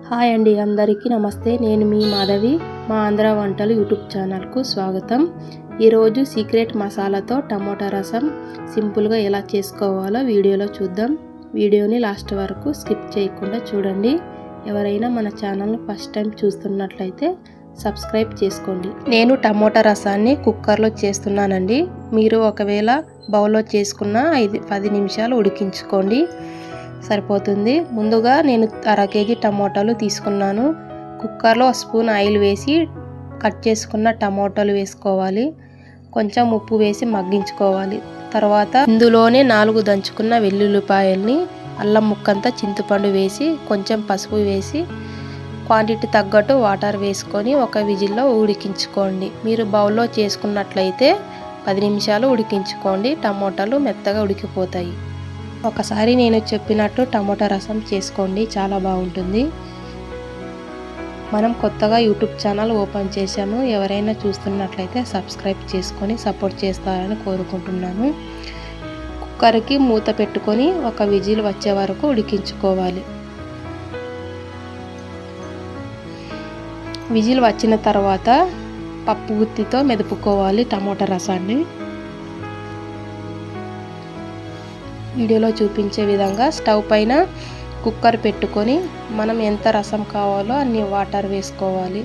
Hi అండి, అందరికీ నమస్తే. నేను మీ మాధవి. మా ఆంధ్ర వంటలు యూట్యూబ్ ఛానల్కు స్వాగతం. ఈరోజు సీక్రెట్ మసాలాతో టమోటా రసం సింపుల్గా ఎలా చేసుకోవాలో వీడియోలో చూద్దాం. వీడియోని లాస్ట్ వరకు స్కిప్ చేయకుండా చూడండి. ఎవరైనా మన ఛానల్ని ఫస్ట్ టైం చూస్తున్నట్లయితే సబ్స్క్రైబ్ చేసుకోండి. నేను టమోటా రసాన్ని కుక్కర్లో చేస్తున్నానండి. మీరు ఒకవేళ బౌల్లో చేసుకున్న 10 నిమిషాలు ఉడికించుకోండి, సరిపోతుంది. ముందుగా నేను అర కేజీ టమోటాలు తీసుకున్నాను. కుక్కర్లో స్పూన్ ఆయిల్ వేసి కట్ చేసుకున్న టమోటాలు వేసుకోవాలి. కొంచెం ఉప్పు వేసి మగ్గించుకోవాలి. తర్వాత ఇందులోనే 4 దంచుకున్న వెల్లుల్లిపాయల్ని, అల్లం ముక్కంతా, చింతపండు వేసి కొంచెం పసుపు వేసి క్వాంటిటీ తగ్గట్టు వాటర్ వేసుకొని ఒక విజిల్లో ఉడికించుకోండి. మీరు బౌల్లో చేసుకున్నట్లయితే 10 నిమిషాలు ఉడికించుకోండి. టమోటాలు మెత్తగా ఉడికిపోతాయి. ఒకసారి నేను చెప్పినట్టు టమోటా రసం చేసుకోండి, చాలా బాగుంటుంది. మనం కొత్తగా యూట్యూబ్ ఛానల్ ఓపెన్ చేశాము. ఎవరైనా చూస్తున్నట్లయితే సబ్స్క్రైబ్ చేసుకొని సపోర్ట్ చేస్తారని కోరుకుంటున్నాను. కుక్కర్కి మూత పెట్టుకొని ఒక విజిల్ వచ్చే వరకు ఉడికించుకోవాలి. విజిల్ వచ్చిన తర్వాత పప్పు గుత్తితో మెదుపుకోవాలి టమోటా రసాన్ని. వీడియోలో చూపించే విధంగా స్టవ్ పైన కుక్కర్ పెట్టుకొని మనం ఎంత రసం కావాలో అన్ని వాటర్ వేసుకోవాలి.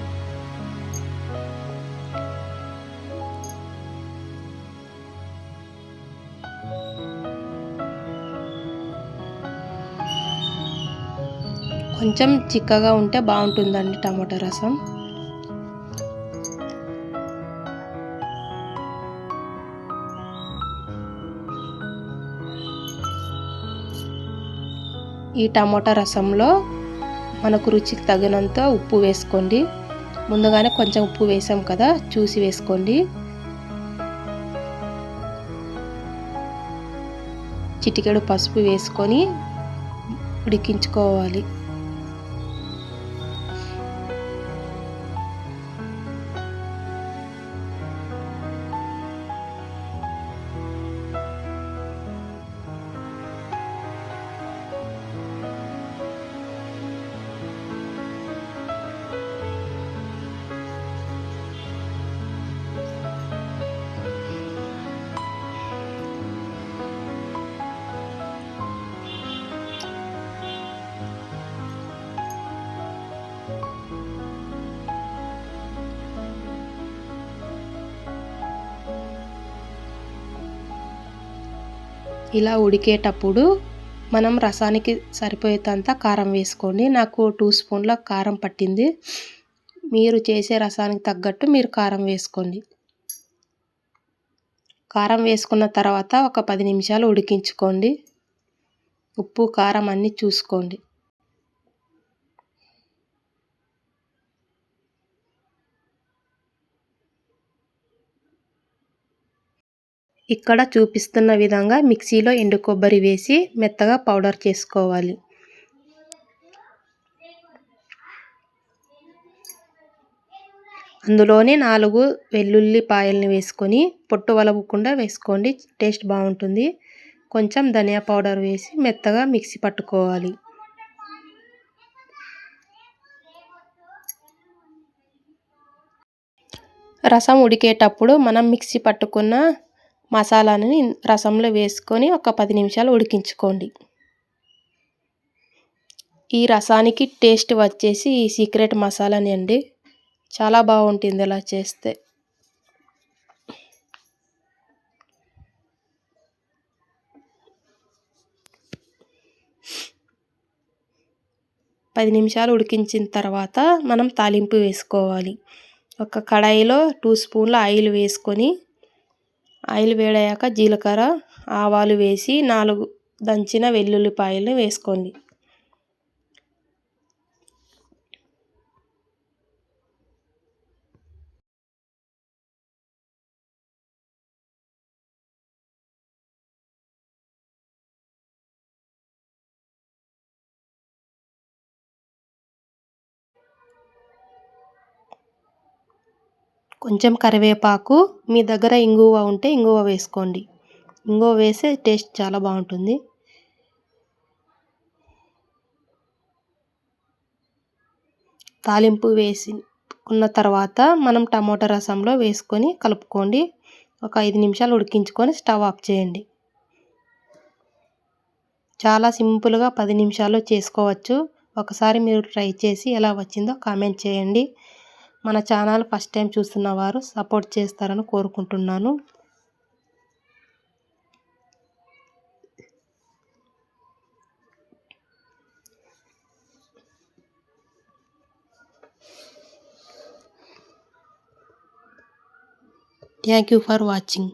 కొంచెం చిక్కగా ఉంటే బాగుంటుందండి టమాటా రసం. ఈ టమోటా రసంలో మనకు రుచికి తగినంత ఉప్పు వేసుకోండి. ముందుగానే కొంచెం ఉప్పు వేసాం కదా, చూసి వేసుకోండి. చిటికెడు పసుపు వేసుకొని ఉడికించుకోవాలి. ఇలా ఉడికేటప్పుడు మనం రసానికి సరిపోయేంత కారం వేసుకోండి. నాకు 2 స్పూన్ల కారం పట్టింది. మీరు చేసే రసానికి తగ్గట్టు మీరు కారం వేసుకోండి. కారం వేసుకున్న తర్వాత ఒక 10 నిమిషాలు ఉడికించుకోండి. ఉప్పు కారం అన్నీ చూసుకోండి. ఇక్కడ చూపిస్తున్న విధంగా మిక్సీలో ఎండు కొబ్బరి వేసి మెత్తగా పౌడర్ చేసుకోవాలి. అందులోనే 4 వెల్లుల్లిపాయల్ని వేసుకొని పొట్టు వలవకుండా వేసుకోండి, టేస్ట్ బాగుంటుంది. కొంచెం ధనియా పౌడర్ వేసి మెత్తగా మిక్సీ పట్టుకోవాలి. రసం ఉడికేటప్పుడు మనం మిక్సీ పట్టుకున్న మసాలాని రసంలో వేసుకొని ఒక 10 నిమిషాలు ఉడికించుకోండి. ఈ రసానికి టేస్ట్ వచ్చేసి ఈ సీక్రెట్ మసాలాని అండి, చాలా బాగుంటుంది ఇలా చేస్తే. పది నిమిషాలు ఉడికించిన తర్వాత మనం తాలింపు వేసుకోవాలి. ఒక కడాయిలో 2 స్పూన్ల ఆయిల్ వేసుకొని, ఆయిల్ వేడయ్యాక జీలకర్ర, ఆవాలు వేసి 4 దంచిన వెల్లుల్లిపాయలు వేసుకోండి. కొంచెం కరివేపాకు, మీ దగ్గర ఇంగువ ఉంటే ఇంగువ వేసుకోండి. ఇంగువ వేస్తే టేస్ట్ చాలా బాగుంటుంది. తాలింపు వేసుకున్న తర్వాత మనం టమోటా రసంలో వేసుకొని కలుపుకోండి. ఒక 5 నిమిషాలు ఉడికించుకొని స్టవ్ ఆఫ్ చేయండి. చాలా సింపుల్గా 10 నిమిషాల్లో చేసుకోవచ్చు. ఒకసారి మీరు ట్రై చేసి ఎలా వచ్చిందో కామెంట్ చేయండి. మన ఛానల్ ఫస్ట్ టైం చూస్తున్న వారు సపోర్ట్ చేస్తారని కోరుకుంటున్నాను. Thank you for watching.